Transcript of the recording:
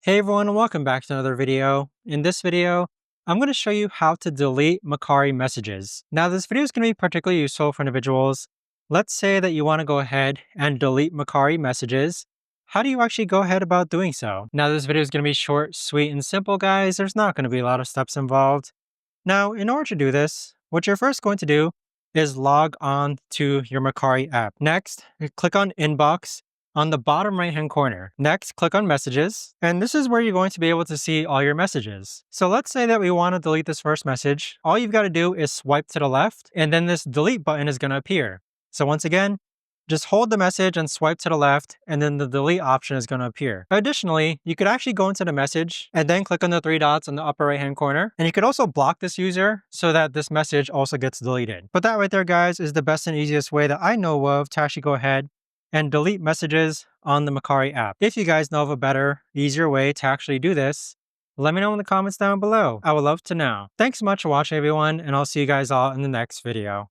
Hey everyone, and welcome back to another video. In this video, I'm going to show you how to delete Mercari messages. Now, this video is going to be particularly useful for individuals. Let's say that you want to go ahead and delete Mercari messages. How do you actually go ahead about doing so? Now, this video is going to be short, sweet, and simple, guys. There's not going to be a lot of steps involved. Now, in order to do this, what you're first going to do is log on to your Mercari app. Next, click on Inbox on the bottom right hand corner. Next, click on Messages, and this is where you're going to be able to see all your messages. So let's say that we want to delete this first message. All you've got to do is swipe to the left, and then this delete button is going to appear. So once again, just hold the message and swipe to the left, and then the delete option is going to appear. Additionally, you could actually go into the message and then click on the three dots in the upper right hand corner. And you could also block this user so that this message also gets deleted. But that right there, guys, is the best and easiest way that I know of to actually go ahead and delete messages on the Mercari app. If you guys know of a better, easier way to actually do this, let me know in the comments down below. I would love to know. Thanks so much for watching, everyone, and I'll see you guys all in the next video.